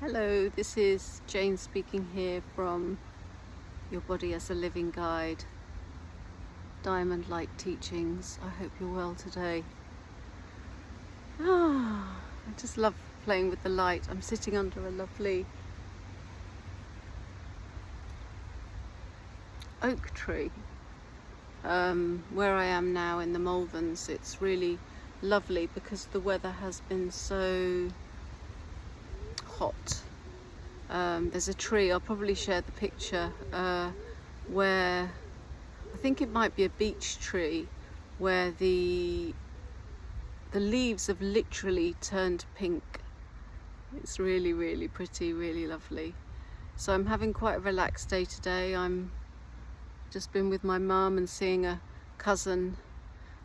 Hello, this is Jane speaking here from Your Body as a Living Guide, Diamond Light Teachings. I hope you're well today. I just love playing with the light. I'm sitting under a lovely oak tree where I am now in the Malverns. It's really lovely because the weather has been so hot. There's a tree, I'll probably share the picture, where I think it might be a beech tree, where the leaves have literally turned pink. It's really, really pretty, really lovely. So I'm having quite a relaxed day today. I'm just been with my mum and seeing a cousin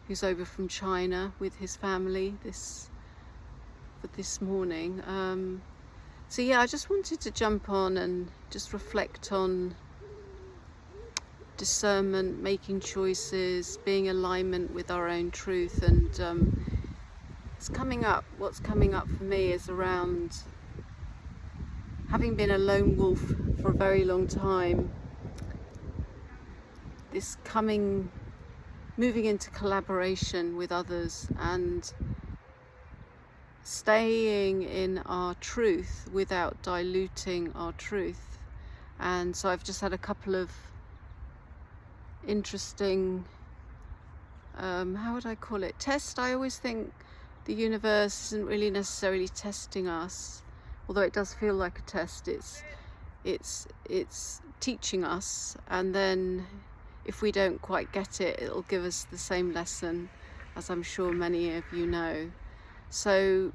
who's over from China with his family this morning. So yeah, I just wanted to jump on and just reflect on discernment, making choices, being in alignment with our own truth. And what's coming up for me is around having been a lone wolf for a very long time, moving into collaboration with others and staying in our truth without diluting our truth. And so I've just had a couple of interesting, how would I call it, test. I always think the universe isn't really necessarily testing us, although it does feel like a test. It's teaching us, and then if we don't quite get it, it'll give us the same lesson, as I'm sure many of you know. So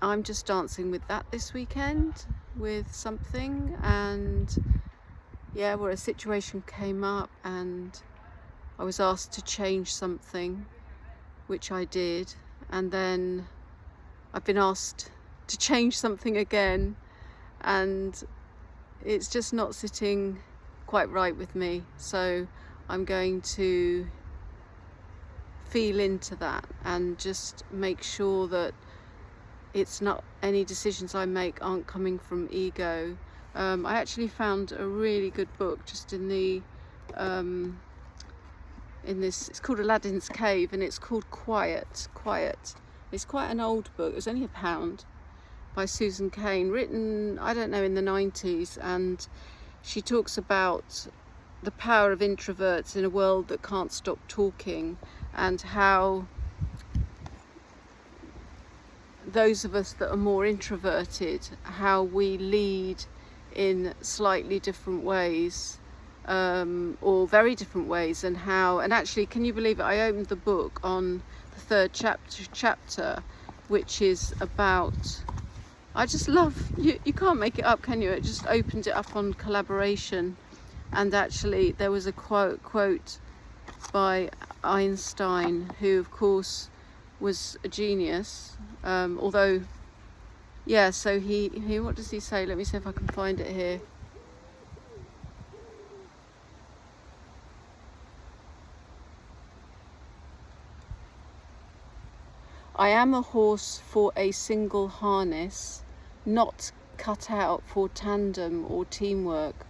I'm just dancing with that this weekend with something, and yeah, where a situation came up and I was asked to change something, which I did, and then I've been asked to change something again, and it's just not sitting quite right with me. So I'm going to feel into that and just make sure that it's not, any decisions I make aren't coming from ego. I actually found a really good book just in this, it's called Aladdin's Cave, and it's called Quiet. It's quite an old book. It was only £1 by Susan Cain, written, I don't know, in the 90s, and she talks about the power of introverts in a world that can't stop talking, and how those of us that are more introverted, how we lead in slightly different ways, or very different ways, and actually, can you believe it, I opened the book on the third chapter, which is about, I just love, you can't make it up, can you? It just opened it up on collaboration, and actually there was a quote by Einstein, who of course was a genius, although, yeah, so he what does he say? Let me see if I can find it here. I am a horse for a single harness, not cut out for tandem or teamwork.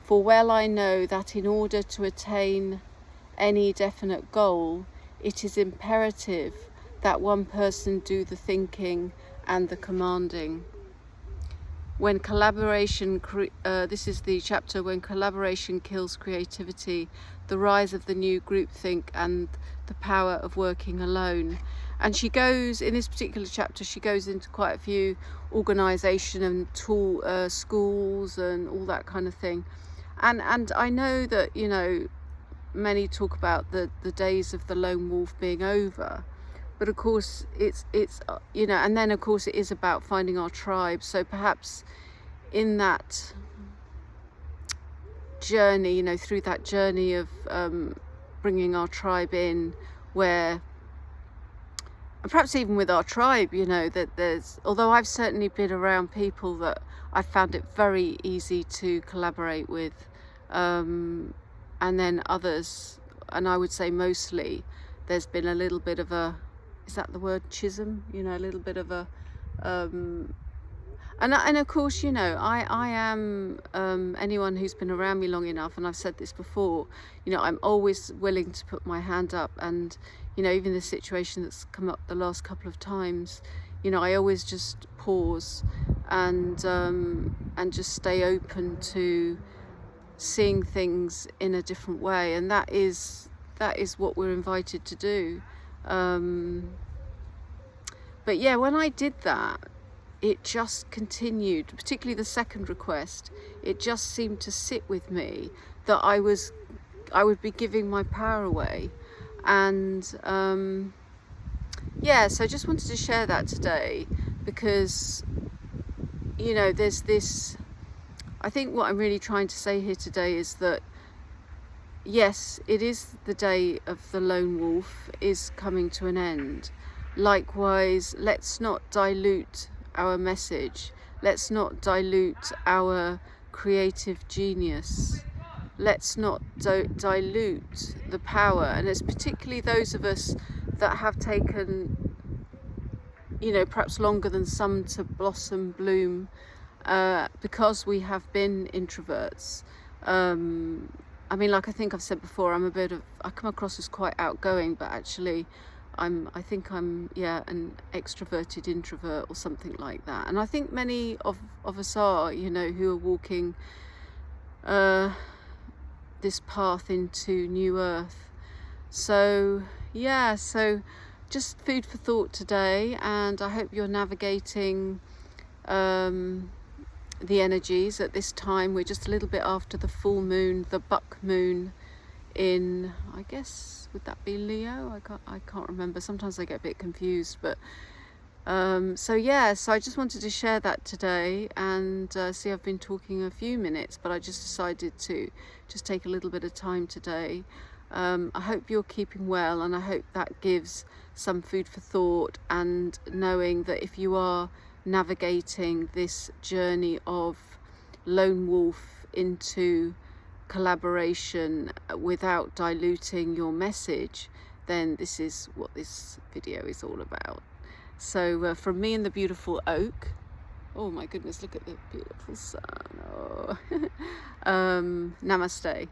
For well I know that in order to attain any definite goal, it is imperative that one person do the thinking and the commanding. When collaboration, this is the chapter, when collaboration kills creativity, the rise of the new groupthink and the power of working alone. And she goes, in this particular chapter, she goes into quite a few organisation and schools and all that kind of thing. And I know that, you know, many talk about the days of the lone wolf being over, but of course it's you know, and then of course it is about finding our tribe. So perhaps in that journey, you know, through that journey of bringing our tribe in, where, and perhaps even with our tribe, you know, that there's, although I've certainly been around people that I found it very easy to collaborate with, and then others, and I would say mostly, there's been a little bit of a, is that the word, schism? You know, a little bit of a And of course, you know, I am, anyone who's been around me long enough, and I've said this before, you know, I'm always willing to put my hand up. And, you know, even the situation that's come up the last couple of times, you know, I always just pause and just stay open to seeing things in a different way. And that is what we're invited to do. But yeah, when I did that, it just continued, particularly the second request. It just seemed to sit with me that I would be giving my power away. And yeah, so I just wanted to share that today, because, you know, there's this, I think what I'm really trying to say here today is that yes, it is the day of the lone wolf is coming to an end. Likewise, let's not dilute our message. Let's not dilute our creative genius. Let's not dilute the power. And it's particularly those of us that have taken, you know, perhaps longer than some to blossom, bloom, because we have been introverts. I mean, like I think I've said before, I come across as quite outgoing, but actually I think I'm an extroverted introvert or something like that. And I think many of us are, you know, who are walking this path into new earth. So yeah, so just food for thought today, and I hope you're navigating the energies at this time. We're just a little bit after the full moon, the buck moon in, I guess, would that be Leo? I can't remember. Sometimes I get a bit confused, but so yeah, so I just wanted to share that today. And see, I've been talking a few minutes, but I just decided to just take a little bit of time today. I hope you're keeping well, and I hope that gives some food for thought, and knowing that if you are navigating this journey of lone wolf into collaboration without diluting your message, then this is what this video is all about. So from me and the beautiful oak, oh my goodness, look at the beautiful sun. Oh. Namaste.